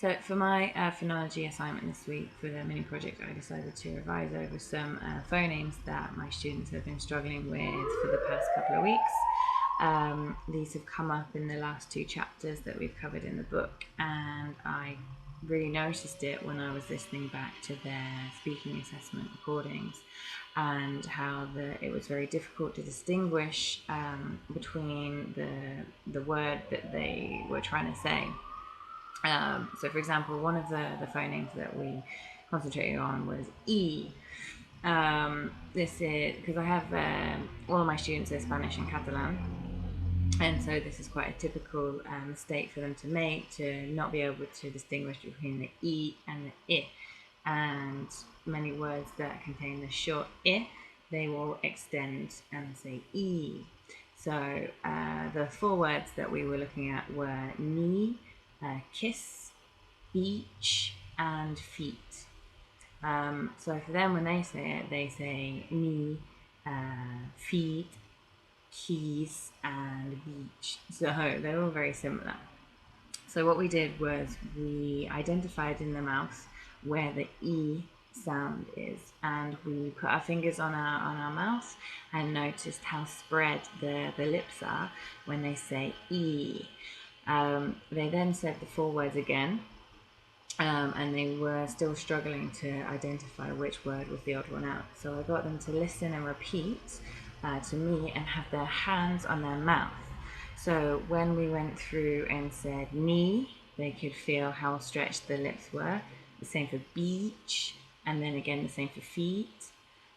So for my phonology assignment this week for the mini project, I decided to revise over some phonemes that my students have been struggling with for the past couple of weeks. These have come up in the last 2 chapters that we've covered in the book, and I really noticed it when I was listening back to their speaking assessment recordings, and how it was very difficult to distinguish between the word that they were trying to say. So, for example, one of the phonemes that we concentrated on was E. This is because I have all of my students are Spanish and Catalan, and so this is quite a typical mistake for them to make, to not be able to distinguish between the E and the I. And many words that contain the short I, they will extend and say E. So the 4 words that we were looking at were knee, kiss, beach, and feet. So for them, when they say it, they say knee, feet, keys, and beach. So they're all very similar. So what we did was we identified in the mouth where the E sound is, and we put our fingers on our mouth and noticed how spread the lips are when they say E. They then said the 4 words again, and they were still struggling to identify which word was the odd one out. So I got them to listen and repeat to me and have their hands on their mouth. So when we went through and said knee, they could feel how stretched the lips were. The same for beach, and then again the same for feet.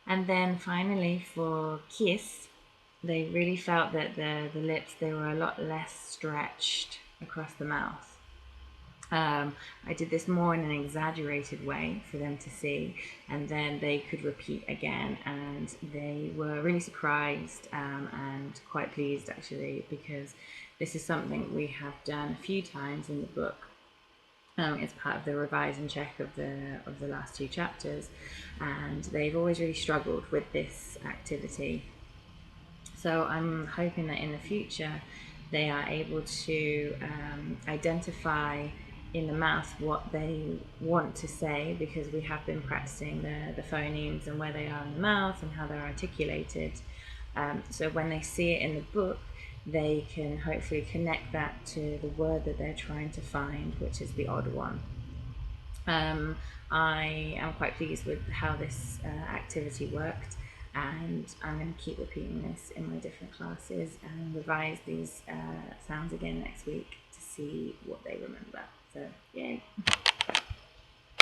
And then finally for kiss, they really felt that the lips, they were a lot less stretched across the mouth. I did this more in an exaggerated way for them to see, and then they could repeat again, and they were really surprised and quite pleased actually, because this is something we have done a few times in the book. It's part of the revise and check of the last 2 chapters, and they've always really struggled with this activity. So I'm hoping that in the future they are able to identify in the mouth what they want to say, because we have been practicing the phonemes and where they are in the mouth and how they're articulated. So when they see it in the book, they can hopefully connect that to the word that they're trying to find, which is the odd one. I am quite pleased with how this activity worked, and I'm going to keep repeating this in my different classes and revise these sounds again next week to see what they remember. So, yay!